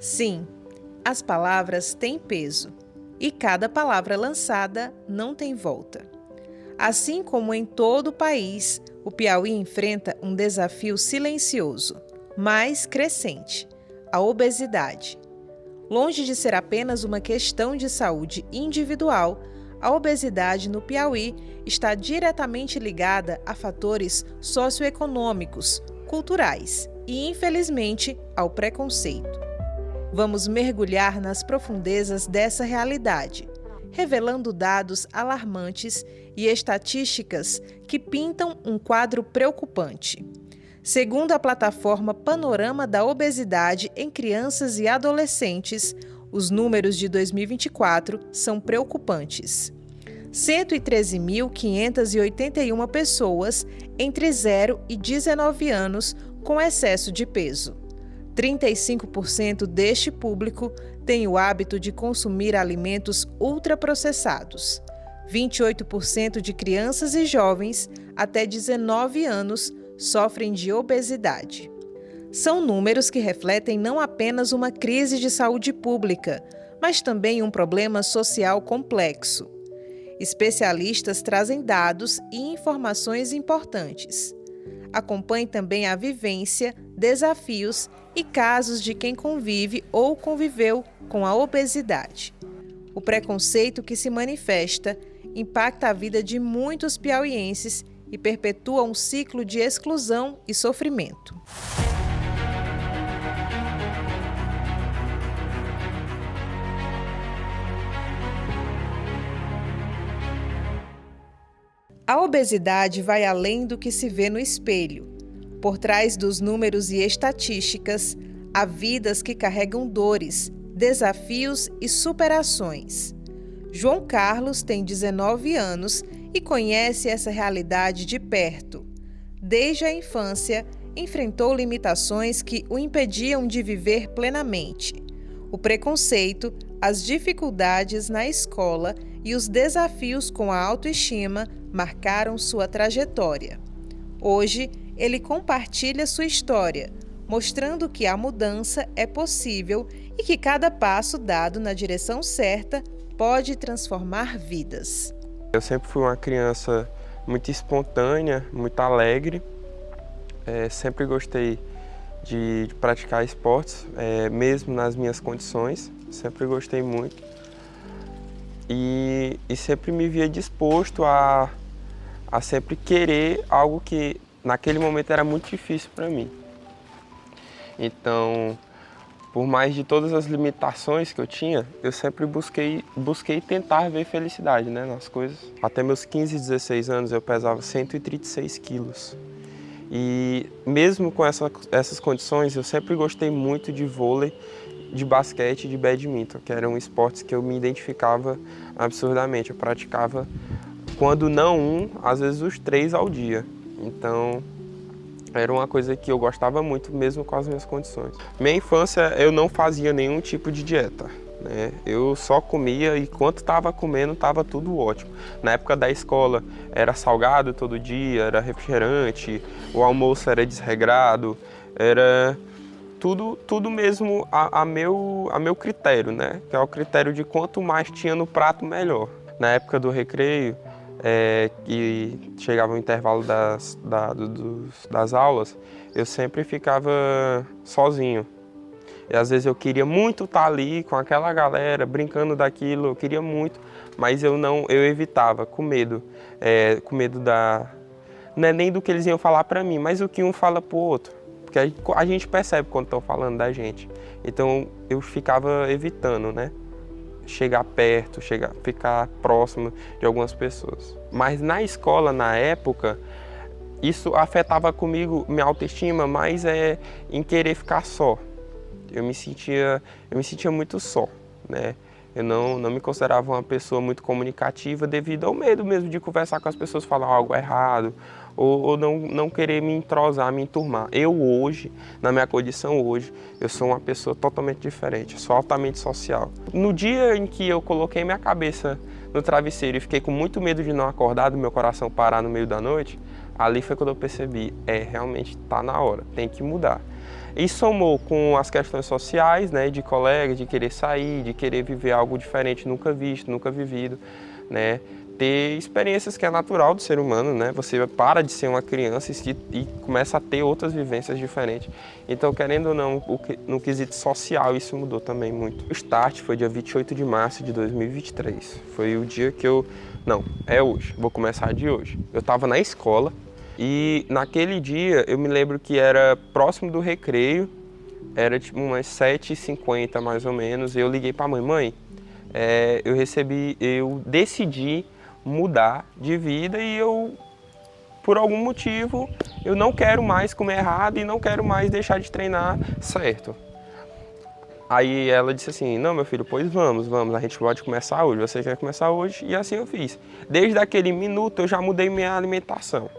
Sim, as palavras têm peso e cada palavra lançada não tem volta. Assim como em todo o país, o Piauí enfrenta um desafio silencioso, mas crescente: a obesidade. Longe de ser apenas uma questão de saúde individual, a obesidade no Piauí está diretamente ligada a fatores socioeconômicos, culturais e, infelizmente, ao preconceito. Vamos mergulhar nas profundezas dessa realidade, revelando dados alarmantes e estatísticas que pintam um quadro preocupante. Segundo a plataforma Panorama da Obesidade em Crianças e Adolescentes, os números de 2024 são preocupantes. 113.581 pessoas entre 0 e 19 anos com excesso de peso. 35% deste público tem o hábito de consumir alimentos ultraprocessados. 28% de crianças e jovens até 19 anos sofrem de obesidade. São números que refletem não apenas uma crise de saúde pública, mas também um problema social complexo. Especialistas trazem dados e informações importantes. Acompanhe também a vivência, desafios e casos de quem convive ou conviveu com a obesidade. O preconceito que se manifesta impacta a vida de muitos piauienses e perpetua um ciclo de exclusão e sofrimento. A obesidade vai além do que se vê no espelho. Por trás dos números e estatísticas, há vidas que carregam dores, desafios e superações. João Carlos tem 19 anos e conhece essa realidade de perto. Desde a infância, enfrentou limitações que o impediam de viver plenamente. O preconceito, as dificuldades na escola e os desafios com a autoestima marcaram sua trajetória. Hoje, ele compartilha sua história, mostrando que a mudança é possível e que cada passo dado na direção certa pode transformar vidas. Eu sempre fui uma criança muito espontânea, muito alegre. Sempre gostei de praticar esportes, mesmo nas minhas condições. Sempre gostei muito. E sempre me via disposto a sempre querer algo que naquele momento era muito difícil para mim. Então, por mais de todas as limitações que eu tinha, eu sempre busquei tentar ver felicidade, né, nas coisas. Até meus 15, 16 anos eu pesava 136 quilos. E mesmo com essas condições, eu sempre gostei muito de vôlei, de basquete e de badminton, que eram esportes que eu me identificava absurdamente. Eu praticava, quando não um, às vezes os 3 ao dia. Então, era uma coisa que eu gostava muito, mesmo com as minhas condições. Minha infância, eu não fazia nenhum tipo de dieta, né? Eu só comia e enquanto estava comendo, estava tudo ótimo. Na época da escola, era salgado todo dia, era refrigerante, o almoço era desregrado, era tudo mesmo a meu critério, né? Que é o critério de quanto mais tinha no prato, melhor. Na época do recreio, que chegava o intervalo das aulas, eu sempre ficava sozinho. E às vezes eu queria muito estar ali com aquela galera, brincando daquilo, eu queria muito, mas eu evitava, com medo. Com medo não é nem do que eles iam falar para mim, mas o que um fala pro outro. Porque a gente percebe quando estão falando da gente. Então eu ficava evitando, né? Chegar perto, ficar próximo de algumas pessoas. Mas na escola, na época, isso afetava comigo minha autoestima, mas em querer ficar só. Eu me sentia muito só, né? Eu não me considerava uma pessoa muito comunicativa devido ao medo mesmo de conversar com as pessoas, falar algo errado, ou não querer me entrosar, me enturmar. Eu hoje, na minha condição hoje, eu sou uma pessoa totalmente diferente, sou altamente social. No dia em que eu coloquei minha cabeça no travesseiro e fiquei com muito medo de não acordar, do meu coração parar no meio da noite, ali foi quando eu percebi, realmente está na hora, tem que mudar. E somou com as questões sociais, né, de colega, de querer sair, de querer viver algo diferente, nunca visto, nunca vivido, né? Ter experiências que é natural do ser humano, né? Você para de ser uma criança e começa a ter outras vivências diferentes. Então, querendo ou não, no quesito social, isso mudou também muito. O start foi dia 28 de março de 2023. Foi o dia que não, é hoje, vou começar de hoje. Eu estava na escola e naquele dia eu me lembro que era próximo do recreio, era tipo umas 7h50 mais ou menos, e eu liguei para a mãe, eu decidi mudar de vida e por algum motivo, eu não quero mais comer errado e não quero mais deixar de treinar certo. Aí ela disse assim, não, meu filho, pois vamos, a gente pode começar hoje, você quer começar hoje? E assim eu fiz. Desde aquele minuto eu já mudei minha alimentação.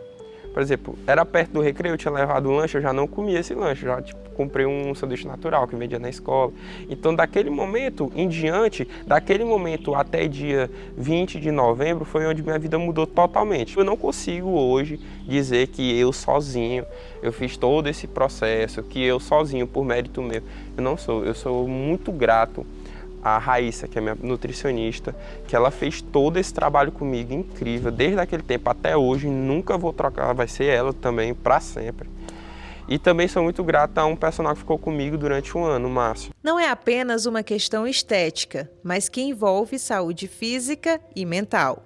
Por exemplo, era perto do recreio, eu tinha levado um lanche, eu já não comia esse lanche, já comprei um sanduíche natural que vendia na escola. Então, daquele momento em diante, daquele momento até dia 20 de novembro, foi onde minha vida mudou totalmente. Eu não consigo hoje dizer que eu sozinho, eu fiz todo esse processo, que eu sozinho, por mérito meu, eu sou muito grato a Raíssa, que é minha nutricionista, que ela fez todo esse trabalho comigo incrível, desde aquele tempo até hoje, nunca vou trocar, vai ser ela também, para sempre. E também sou muito grato a um personal que ficou comigo durante um ano, o Márcio. Não é apenas uma questão estética, mas que envolve saúde física e mental.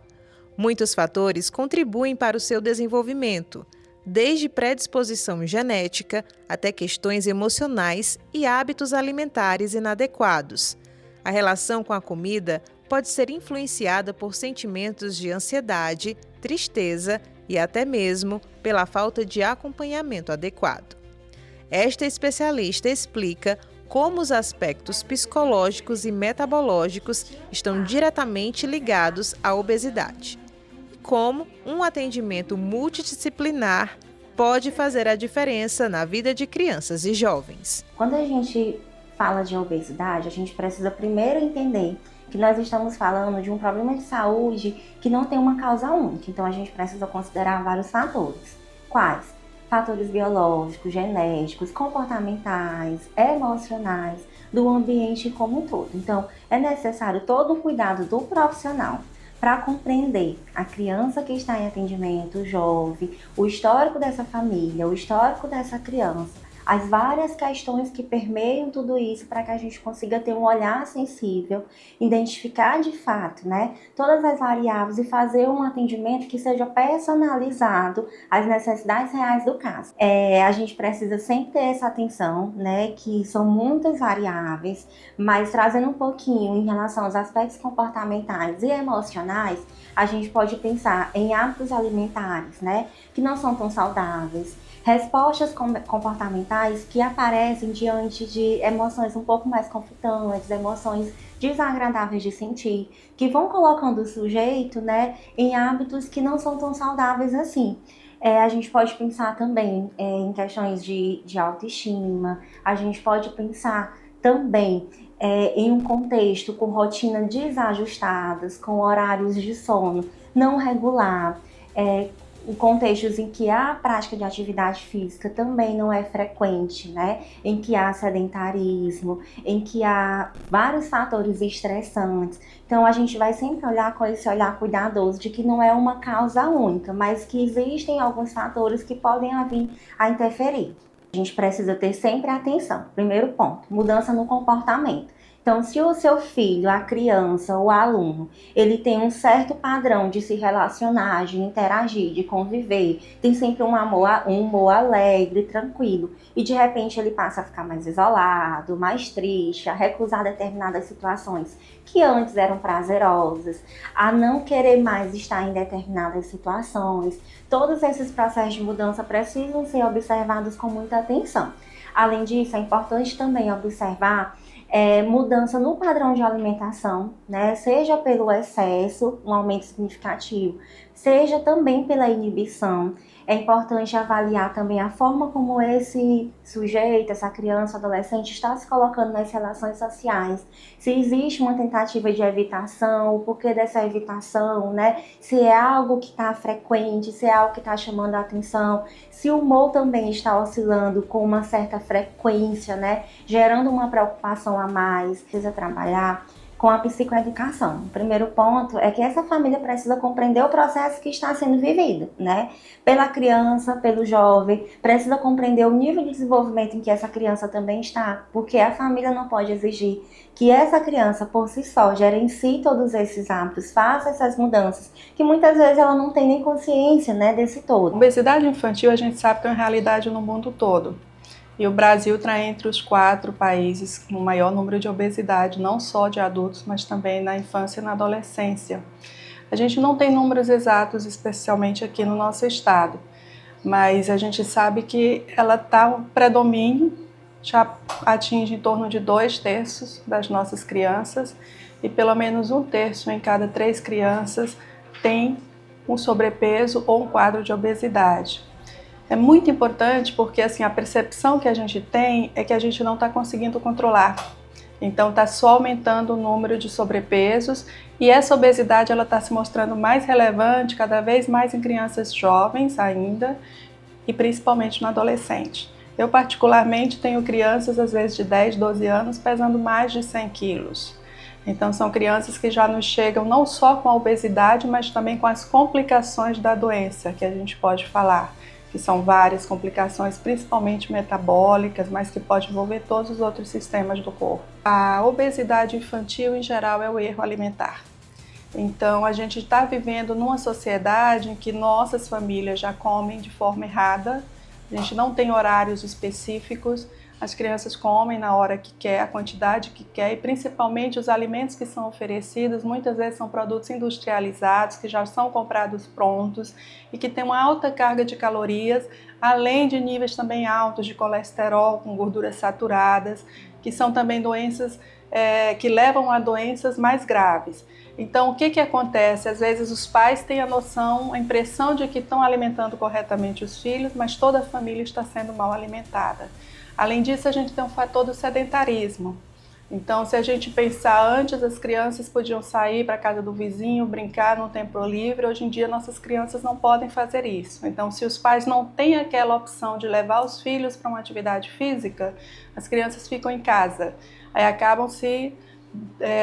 Muitos fatores contribuem para o seu desenvolvimento, desde predisposição genética até questões emocionais e hábitos alimentares inadequados. A relação com a comida pode ser influenciada por sentimentos de ansiedade, tristeza e até mesmo pela falta de acompanhamento adequado. Esta especialista explica como os aspectos psicológicos e metabológicos estão diretamente ligados à obesidade e como um atendimento multidisciplinar pode fazer a diferença na vida de crianças e jovens. Quando a gente fala de obesidade, a gente precisa primeiro entender que nós estamos falando de um problema de saúde que não tem uma causa única. Então, a gente precisa considerar vários fatores. Quais? Fatores biológicos, genéticos, comportamentais, emocionais, do ambiente como um todo. Então, é necessário todo o cuidado do profissional para compreender a criança que está em atendimento, o jovem, o histórico dessa família, o histórico dessa criança, as várias questões que permeiam tudo isso para que a gente consiga ter um olhar sensível, identificar de fato, né, todas as variáveis e fazer um atendimento que seja personalizado às necessidades reais do caso. A gente precisa sempre ter essa atenção, né, que são muitas variáveis, mas trazendo um pouquinho em relação aos aspectos comportamentais e emocionais, a gente pode pensar em hábitos alimentares, né, que não são tão saudáveis, respostas comportamentais que aparecem diante de emoções um pouco mais conflitantes, emoções desagradáveis de sentir, que vão colocando o sujeito, né, em hábitos que não são tão saudáveis assim. A gente pode pensar também em questões de autoestima, a gente pode pensar também em um contexto com rotina desajustadas, com horários de sono não regular, em contextos em que a prática de atividade física também não é frequente, né? Em que há sedentarismo, em que há vários fatores estressantes. Então, a gente vai sempre olhar com esse olhar cuidadoso de que não é uma causa única, mas que existem alguns fatores que podem vir a interferir. A gente precisa ter sempre atenção. Primeiro ponto, mudança no comportamento. Então, se o seu filho, a criança, o aluno, ele tem um certo padrão de se relacionar, de interagir, de conviver, tem sempre um humor alegre, tranquilo, e de repente ele passa a ficar mais isolado, mais triste, a recusar determinadas situações que antes eram prazerosas, a não querer mais estar em determinadas situações, todos esses processos de mudança precisam ser observados com muita atenção. Além disso, é importante também observar mudança no padrão de alimentação, né? Seja pelo excesso, um aumento significativo, seja também pela inibição. É importante avaliar também a forma como esse sujeito, essa criança, adolescente, está se colocando nas relações sociais. Se existe uma tentativa de evitação, o porquê dessa evitação, né? Se é algo que está frequente, se é algo que está chamando a atenção, se o humor também está oscilando com uma certa frequência, né? Gerando uma preocupação a mais, precisa trabalhar com a psicoeducação. O primeiro ponto é que essa família precisa compreender o processo que está sendo vivido, né? Pela criança, pelo jovem, precisa compreender o nível de desenvolvimento em que essa criança também está, porque a família não pode exigir que essa criança, por si só, gerencie todos esses hábitos, faça essas mudanças, que muitas vezes ela não tem nem consciência, né, desse todo. Obesidade infantil, a gente sabe que é uma realidade no mundo todo. E o Brasil está entre os 4 países com o maior número de obesidade, não só de adultos, mas também na infância e na adolescência. A gente não tem números exatos, especialmente aqui no nosso estado, mas a gente sabe que ela está um predomínio, já atinge em torno de 2/3 das nossas crianças e pelo menos 1/3 em cada 3 crianças tem um sobrepeso ou um quadro de obesidade. É muito importante porque assim, a percepção que a gente tem é que a gente não está conseguindo controlar. Então está só aumentando o número de sobrepesos e essa obesidade ela está se mostrando mais relevante cada vez mais em crianças jovens ainda e principalmente no adolescente. Eu particularmente tenho crianças às vezes de 10, 12 anos pesando mais de 100 quilos. Então são crianças que já nos chegam não só com a obesidade, mas também com as complicações da doença que a gente pode falar, que são várias complicações, principalmente metabólicas, mas que pode envolver todos os outros sistemas do corpo. A obesidade infantil, em geral, é o erro alimentar. Então, a gente está vivendo numa sociedade em que nossas famílias já comem de forma errada, a gente não tem horários específicos, as crianças comem na hora que quer, a quantidade que quer, e principalmente os alimentos que são oferecidos, muitas vezes são produtos industrializados, que já são comprados prontos e que têm uma alta carga de calorias, além de níveis também altos de colesterol, com gorduras saturadas, que são também doenças que levam a doenças mais graves. Então, o que acontece? Às vezes os pais têm a noção, a impressão de que estão alimentando corretamente os filhos, mas toda a família está sendo mal alimentada. Além disso, a gente tem um fator do sedentarismo. Então, se a gente pensar antes, as crianças podiam sair para a casa do vizinho, brincar no tempo livre. Hoje em dia, nossas crianças não podem fazer isso. Então, se os pais não têm aquela opção de levar os filhos para uma atividade física, as crianças ficam em casa. Aí acabam se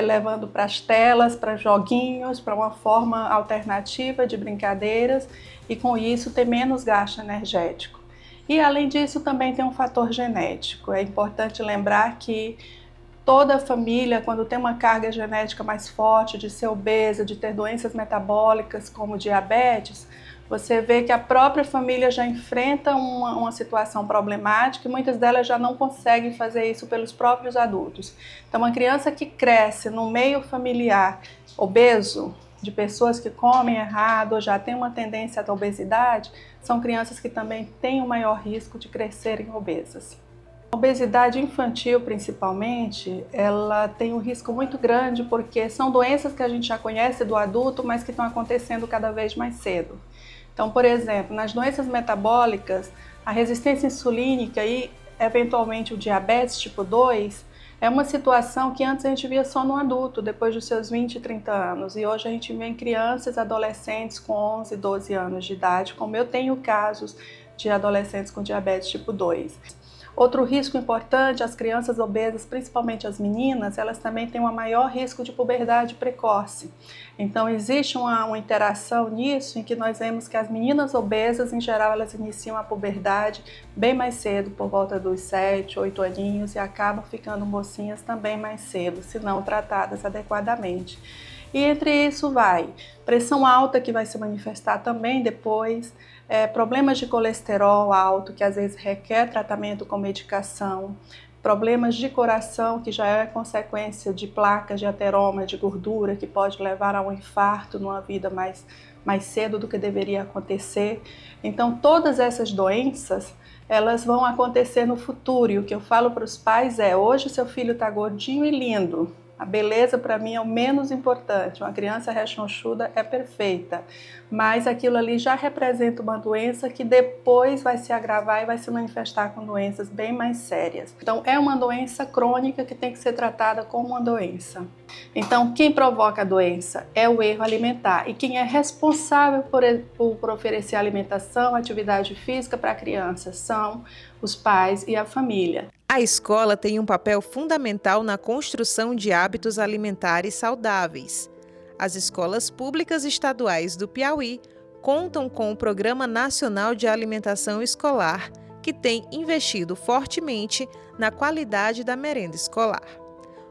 levando para as telas, para joguinhos, para uma forma alternativa de brincadeiras e, com isso, ter menos gasto energético. E, além disso, também tem um fator genético. É importante lembrar que toda família, quando tem uma carga genética mais forte de ser obesa, de ter doenças metabólicas como diabetes, você vê que a própria família já enfrenta uma situação problemática e muitas delas já não conseguem fazer isso pelos próprios adultos. Então, uma criança que cresce no meio familiar obeso, de pessoas que comem errado ou já tem uma tendência à obesidade, são crianças que também têm um maior risco de crescerem obesas. A obesidade infantil, principalmente, ela tem um risco muito grande porque são doenças que a gente já conhece do adulto, mas que estão acontecendo cada vez mais cedo. Então, por exemplo, nas doenças metabólicas, a resistência insulínica e, eventualmente, o diabetes tipo 2 é uma situação que antes a gente via só no adulto, depois dos seus 20, 30 anos. E hoje a gente vê em crianças e adolescentes com 11, 12 anos de idade, como eu tenho casos de adolescentes com diabetes tipo 2. Outro risco importante, as crianças obesas, principalmente as meninas, elas também têm um maior risco de puberdade precoce. Então existe uma interação nisso, em que nós vemos que as meninas obesas, em geral, elas iniciam a puberdade bem mais cedo, por volta dos 7, 8 aninhos, e acabam ficando mocinhas também mais cedo, se não tratadas adequadamente. E entre isso vai pressão alta, que vai se manifestar também depois, problemas de colesterol alto, que às vezes requer tratamento com medicação, problemas de coração, que já é consequência de placas de ateroma, de gordura, que pode levar a um infarto numa vida mais cedo do que deveria acontecer. Então, todas essas doenças, elas vão acontecer no futuro, e o que eu falo para os pais é: hoje seu filho está gordinho e lindo, A beleza, para mim, é o menos importante. Uma criança rechonchuda é perfeita, mas aquilo ali já representa uma doença que depois vai se agravar e vai se manifestar com doenças bem mais sérias. Então, é uma doença crônica que tem que ser tratada como uma doença. Então, quem provoca a doença é o erro alimentar. E quem é responsável por oferecer alimentação, atividade física para a criança são os pais e a família. A escola tem um papel fundamental na construção de hábitos alimentares saudáveis. As escolas públicas estaduais do Piauí contam com o Programa Nacional de Alimentação Escolar, que tem investido fortemente na qualidade da merenda escolar.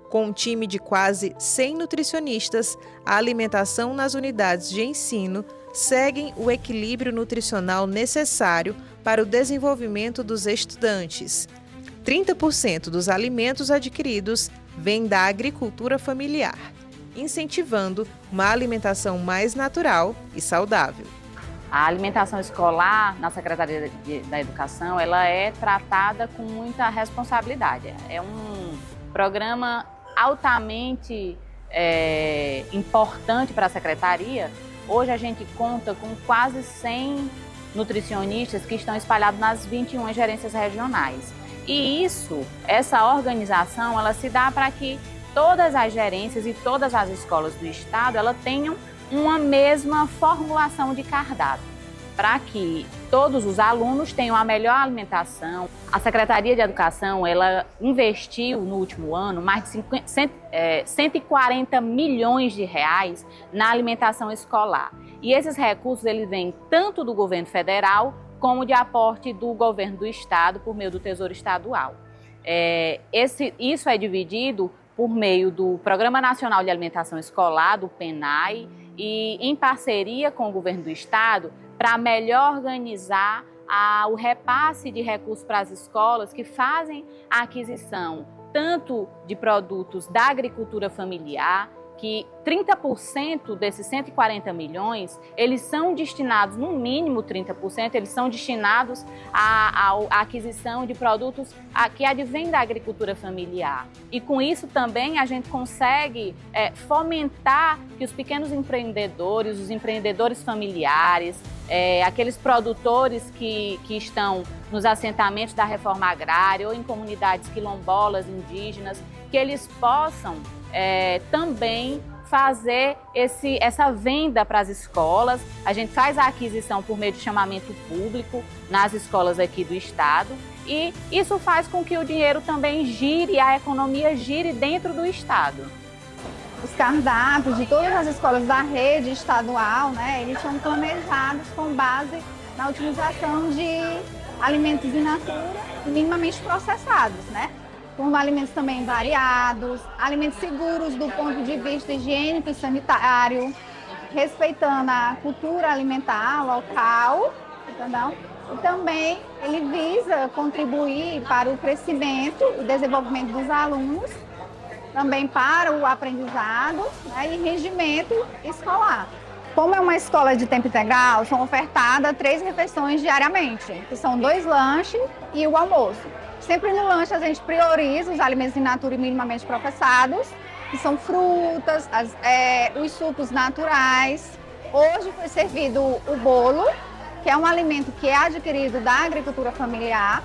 Com um time de quase 100 nutricionistas, a alimentação nas unidades de ensino segue o equilíbrio nutricional necessário para o desenvolvimento dos estudantes. 30% dos alimentos adquiridos vêm da agricultura familiar, incentivando uma alimentação mais natural e saudável. A alimentação escolar na Secretaria da Educação, ela é tratada com muita responsabilidade. É um programa altamente importante para a Secretaria. Hoje a gente conta com quase 100 nutricionistas que estão espalhados nas 21 gerências regionais. E essa organização, ela se dá para que todas as gerências e todas as escolas do estado, ela tenham uma mesma formulação de cardápio, para que todos os alunos tenham a melhor alimentação. A Secretaria de Educação, ela investiu no último ano mais de 140 milhões de reais na alimentação escolar. E esses recursos, eles vêm tanto do governo federal, como de aporte do governo do estado por meio do Tesouro Estadual. Isso é dividido por meio do Programa Nacional de Alimentação Escolar, do PENAE, e em parceria com o governo do estado, para melhor organizar o repasse de recursos para as escolas que fazem a aquisição tanto de produtos da agricultura familiar, que 30% desses 140 milhões, eles são destinados, no mínimo 30%, eles são destinados à aquisição de produtos que advêm da agricultura familiar. E com isso também a gente consegue fomentar que os pequenos empreendedores, os empreendedores familiares, aqueles produtores que estão nos assentamentos da reforma agrária ou em comunidades quilombolas, indígenas, que eles possam também fazer essa venda para as escolas. A gente faz a aquisição por meio de chamamento público nas escolas aqui do estado e isso faz com que o dinheiro também gire, a economia gire dentro do estado. Os cardápios de todas as escolas da rede estadual, né, eles são planejados com base na utilização de alimentos in natura minimamente processados, né? Com alimentos também variados, alimentos seguros do ponto de vista higiênico e sanitário, respeitando a cultura alimentar local, entendeu? E também ele visa contribuir para o crescimento e desenvolvimento dos alunos, também para o aprendizado, né, e rendimento escolar. Como é uma escola de tempo integral, são ofertadas 3 refeições diariamente, que são 2 lanches e o almoço. Sempre no lanche a gente prioriza os alimentos in natura e minimamente processados, que são frutas, os sucos naturais. Hoje foi servido o bolo, que é um alimento que é adquirido da agricultura familiar,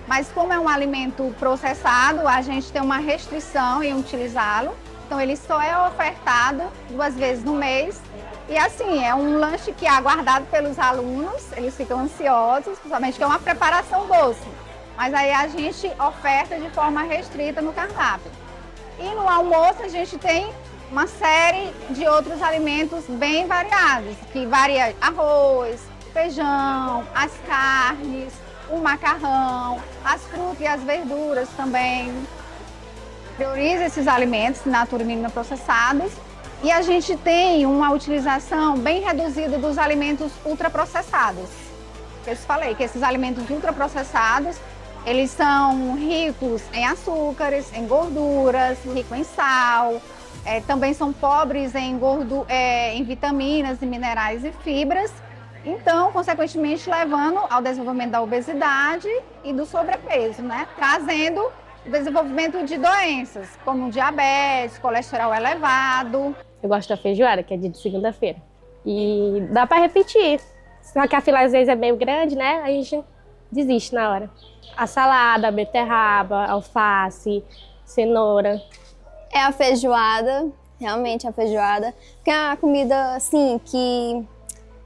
mas como é um alimento processado, a gente tem uma restrição em utilizá-lo. Então ele só é ofertado 2 vezes no mês. E assim, é um lanche que é aguardado pelos alunos, eles ficam ansiosos, principalmente que é uma preparação doce. Mas aí a gente oferta de forma restrita no cardápio. E no almoço a gente tem uma série de outros alimentos bem variados, que varia arroz, feijão, as carnes, o macarrão, as frutas e as verduras também. Prioriza esses alimentos in natura e mínima processados. E a gente tem uma utilização bem reduzida dos alimentos ultraprocessados. Eu falei que esses alimentos ultraprocessados, eles são ricos em açúcares, em gorduras, ricos em sal, também são pobres em vitaminas, e minerais e fibras, então, consequentemente, levando ao desenvolvimento da obesidade e do sobrepeso, né? Trazendo o desenvolvimento de doenças, como diabetes, colesterol elevado. Eu gosto da feijoada, que é dia de segunda-feira. E dá para repetir. Só que a fila às vezes é bem grande, né? A gente desiste na hora. A salada, a beterraba, alface, cenoura. É a feijoada, realmente a feijoada. Porque é uma comida, assim, que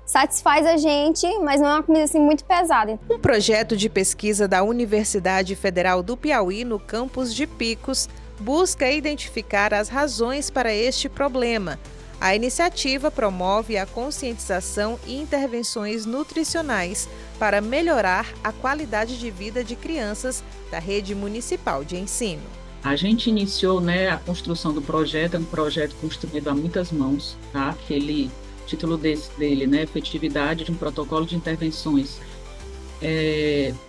satisfaz a gente, mas não é uma comida, assim, muito pesada. Um projeto de pesquisa da Universidade Federal do Piauí, no campus de Picos, busca identificar as razões para este problema. A iniciativa promove a conscientização e intervenções nutricionais para melhorar a qualidade de vida de crianças da rede municipal de ensino. A gente iniciou, a construção do projeto, é um projeto construído a muitas mãos, tá? O título dele, efetividade de um protocolo de intervenções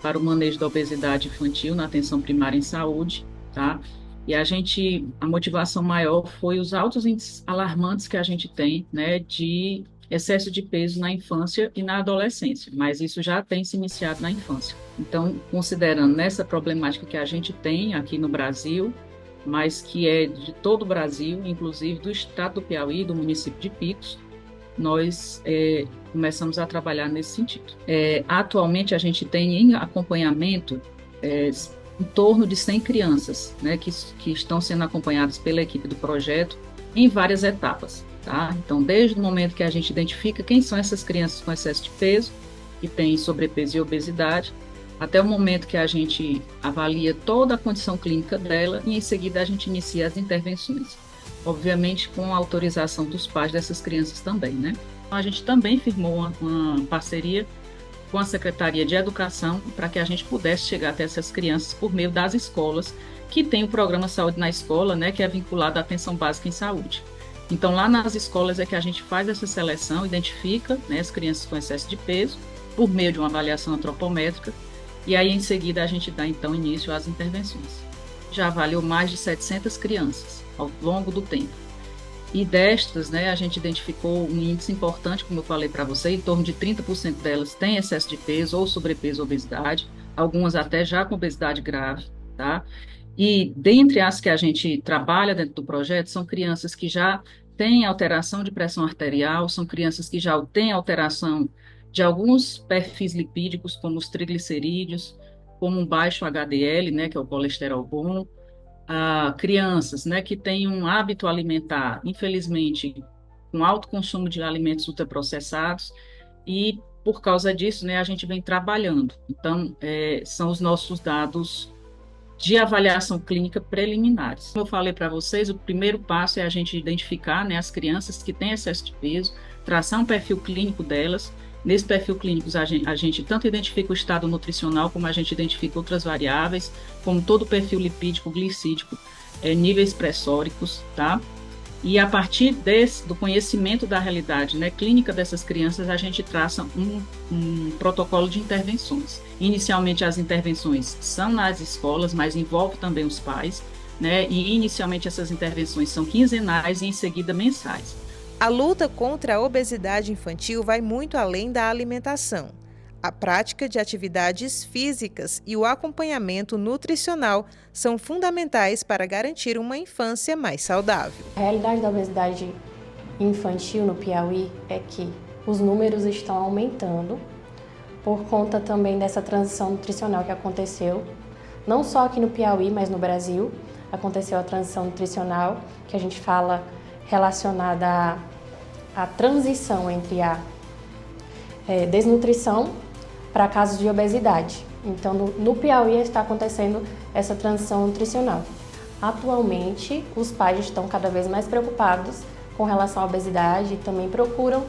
para o manejo da obesidade infantil na atenção primária em saúde, tá? E a motivação maior foi os altos índices alarmantes que a gente tem, de excesso de peso na infância e na adolescência, mas isso já tem se iniciado na infância. Então, considerando nessa problemática que a gente tem aqui no Brasil, mas que é de todo o Brasil, inclusive do estado do Piauí, do município de Picos, nós começamos a trabalhar nesse sentido. Atualmente, a gente tem em acompanhamento em torno de 100 crianças, que estão sendo acompanhadas pela equipe do projeto em várias etapas. Tá? Então, desde o momento que a gente identifica quem são essas crianças com excesso de peso, que têm sobrepeso e obesidade, até o momento que a gente avalia toda a condição clínica dela e, em seguida, a gente inicia as intervenções. Obviamente, com a autorização dos pais dessas crianças também, A gente também firmou uma parceria com a Secretaria de Educação para que a gente pudesse chegar até essas crianças por meio das escolas, que tem o programa Saúde na Escola, que é vinculado à atenção básica em saúde. Então, lá nas escolas é que a gente faz essa seleção, identifica as crianças com excesso de peso, por meio de uma avaliação antropométrica, e aí, em seguida, a gente dá, então, início às intervenções. Já avaliou mais de 700 crianças ao longo do tempo. E destas, a gente identificou um índice importante, como eu falei para você, em torno de 30% delas têm excesso de peso ou sobrepeso ou obesidade, algumas até já com obesidade grave, tá? E dentre as que a gente trabalha dentro do projeto, são crianças que já têm alteração de pressão arterial, são crianças que já têm alteração de alguns perfis lipídicos, como os triglicerídeos, como um baixo HDL, que é o colesterol bom, crianças, que têm um hábito alimentar, infelizmente, com alto consumo de alimentos ultraprocessados, e por causa disso, a gente vem trabalhando. Então, são os nossos dados de avaliação clínica preliminares. Como eu falei para vocês, o primeiro passo é a gente identificar as crianças que têm excesso de peso, traçar um perfil clínico delas. Nesse perfil clínico, a gente tanto identifica o estado nutricional, como a gente identifica outras variáveis, como todo o perfil lipídico, glicídico, níveis pressóricos, tá? E a partir do conhecimento da realidade clínica dessas crianças, a gente traça um protocolo de intervenções. Inicialmente, as intervenções são nas escolas, mas envolve também os pais, e inicialmente essas intervenções são quinzenais e em seguida mensais. A luta contra a obesidade infantil vai muito além da alimentação. A prática de atividades físicas e o acompanhamento nutricional são fundamentais para garantir uma infância mais saudável. A realidade da obesidade infantil no Piauí é que os números estão aumentando por conta também dessa transição nutricional que aconteceu, não só aqui no Piauí, mas no Brasil. Aconteceu a transição nutricional, que a gente fala relacionada à transição entre a desnutrição para casos de obesidade. Então, no Piauí está acontecendo essa transição nutricional. Atualmente, os pais estão cada vez mais preocupados com relação à obesidade e também procuram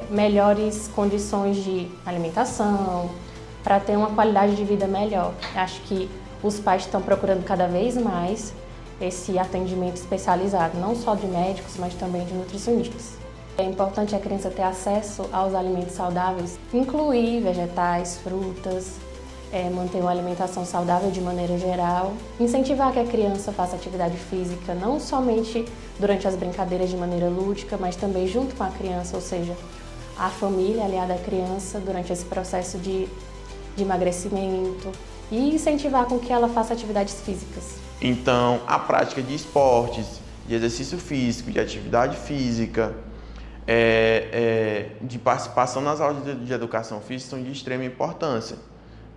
melhores condições de alimentação para ter uma qualidade de vida melhor. Acho que os pais estão procurando cada vez mais esse atendimento especializado, não só de médicos, mas também de nutricionistas. É importante a criança ter acesso aos alimentos saudáveis, incluir vegetais, frutas, manter uma alimentação saudável de maneira geral, incentivar que a criança faça atividade física não somente durante as brincadeiras de maneira lúdica, mas também junto com a criança, ou seja, a família aliada à criança durante esse processo de emagrecimento, e incentivar com que ela faça atividades físicas. Então, a prática de esportes, de exercício físico, de atividade física, de participação nas aulas de educação física são de extrema importância,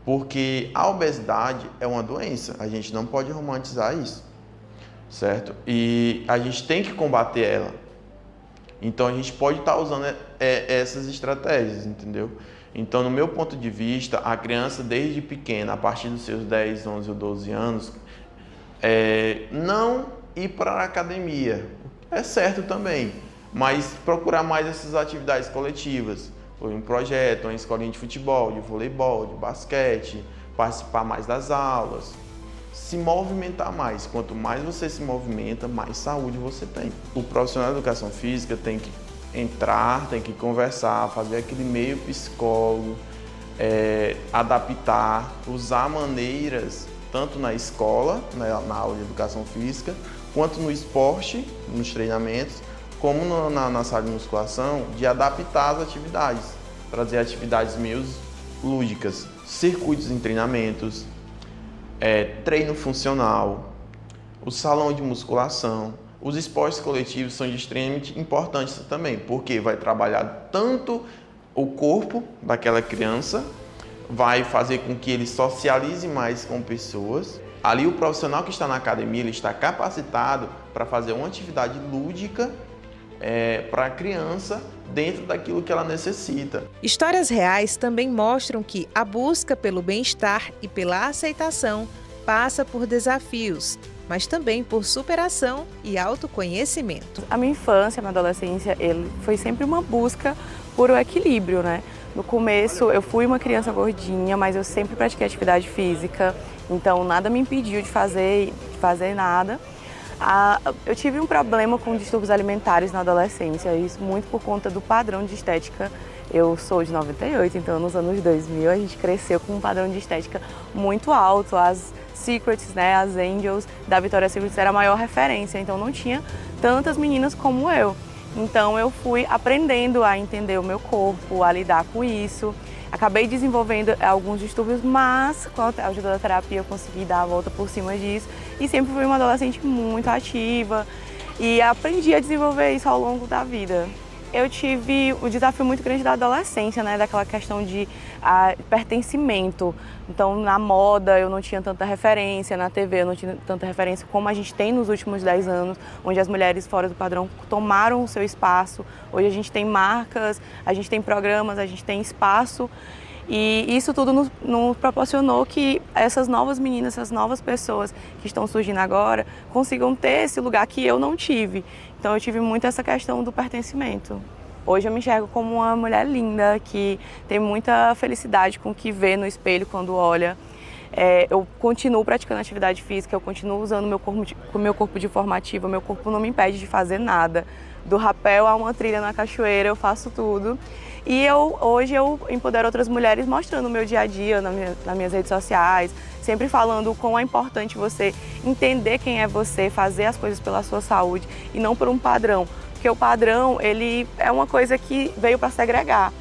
porque a obesidade é uma doença, a gente não pode romantizar isso, certo? E a gente tem que combater ela. Então, a gente pode estar usando essas estratégias, entendeu? Então, no meu ponto de vista, a criança desde pequena, a partir dos seus 10, 11 ou 12 anos, não ir para a academia, é certo também, mas procurar mais essas atividades coletivas, um projeto, uma escolinha de futebol, de voleibol, de basquete, participar mais das aulas, se movimentar mais. Quanto mais você se movimenta, mais saúde você tem. O profissional de educação física tem que entrar, tem que conversar, fazer aquele meio psicólogo, adaptar, usar maneiras, tanto na escola, na aula de educação física, quanto no esporte, nos treinamentos, como na sala de musculação, de adaptar as atividades, trazer atividades meio lúdicas, circuitos em treinamentos, treino funcional, o salão de musculação. Os esportes coletivos são extremamente importantes também, porque vai trabalhar tanto o corpo daquela criança, vai fazer com que ele socialize mais com pessoas. Ali o profissional que está na academia, ele está capacitado para fazer uma atividade lúdica para a criança dentro daquilo que ela necessita. Histórias reais também mostram que a busca pelo bem-estar e pela aceitação passa por desafios, mas também por superação e autoconhecimento. A minha infância, minha adolescência, foi sempre uma busca por o equilíbrio, né? No começo eu fui uma criança gordinha, mas eu sempre pratiquei atividade física, então nada me impediu de fazer nada. Eu tive um problema com distúrbios alimentares na adolescência, isso muito por conta do padrão de estética. Eu sou de 98, então nos anos 2000 a gente cresceu com um padrão de estética muito alto. As Secrets, né, as Angels da Victoria's Secret era a maior referência, então não tinha tantas meninas como eu. Então eu fui aprendendo a entender o meu corpo, a lidar com isso. Acabei desenvolvendo alguns distúrbios, mas com a ajuda da terapia eu consegui dar a volta por cima disso. E sempre fui uma adolescente muito ativa e aprendi a desenvolver isso ao longo da vida. Eu tive o desafio muito grande da adolescência, né, daquela questão de pertencimento. Então, na moda eu não tinha tanta referência, na TV eu não tinha tanta referência como a gente tem nos últimos 10 anos, onde as mulheres fora do padrão tomaram o seu espaço. Hoje a gente tem marcas, a gente tem programas, a gente tem espaço. E isso tudo nos proporcionou que essas novas meninas, essas novas pessoas que estão surgindo agora, consigam ter esse lugar que eu não tive. Então eu tive muito essa questão do pertencimento. Hoje eu me enxergo como uma mulher linda, que tem muita felicidade com o que vê no espelho quando olha. Eu continuo praticando atividade física, eu continuo usando o meu corpo de formativa, meu corpo não me impede de fazer nada. Do rapel a uma trilha na cachoeira, eu faço tudo. E hoje eu empodero outras mulheres mostrando o meu dia a dia nas minhas redes sociais, sempre falando o quão é importante você entender quem é você, fazer as coisas pela sua saúde e não por um padrão. Porque o padrão, ele é uma coisa que veio para segregar.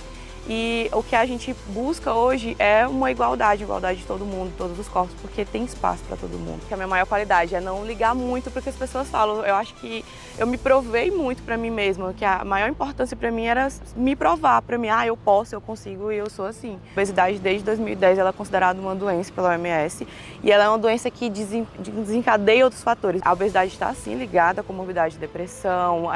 E o que a gente busca hoje é uma igualdade de todo mundo, todos os corpos, porque tem espaço para todo mundo. A minha maior qualidade é não ligar muito para o que as pessoas falam. Eu acho que eu me provei muito para mim mesma, que a maior importância para mim era me provar para mim, eu posso, eu consigo e eu sou assim. A obesidade desde 2010 ela é considerada uma doença pela OMS e ela é uma doença que desencadeia outros fatores. A obesidade está sim ligada à comorbidade de depressão,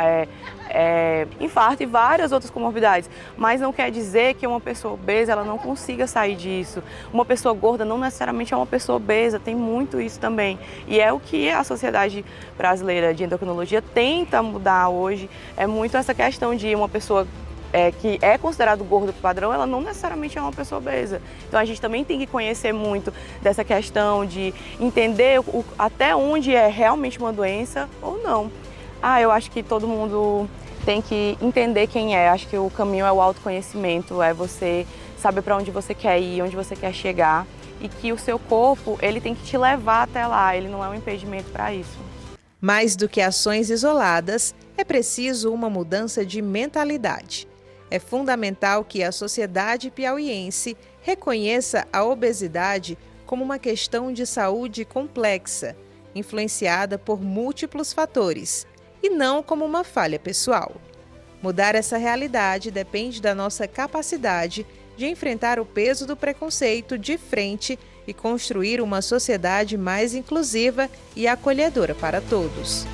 infarto e várias outras comorbidades, mas não quer dizer que uma pessoa obesa ela não consiga sair disso. Uma pessoa gorda não necessariamente é uma pessoa obesa, tem muito isso também. E é o que a Sociedade Brasileira de Endocrinologia tenta mudar hoje, é muito essa questão de uma pessoa que é considerado gordo padrão, ela não necessariamente é uma pessoa obesa. Então a gente também tem que conhecer muito dessa questão de entender até onde é realmente uma doença ou não. Eu acho que todo mundo tem que entender quem é. Acho que o caminho é o autoconhecimento, é você saber para onde você quer ir, onde você quer chegar e que o seu corpo, ele tem que te levar até lá, ele não é um impedimento para isso. Mais do que ações isoladas, é preciso uma mudança de mentalidade. É fundamental que a sociedade piauiense reconheça a obesidade como uma questão de saúde complexa, influenciada por múltiplos fatores, e não como uma falha pessoal. Mudar essa realidade depende da nossa capacidade de enfrentar o peso do preconceito de frente e construir uma sociedade mais inclusiva e acolhedora para todos.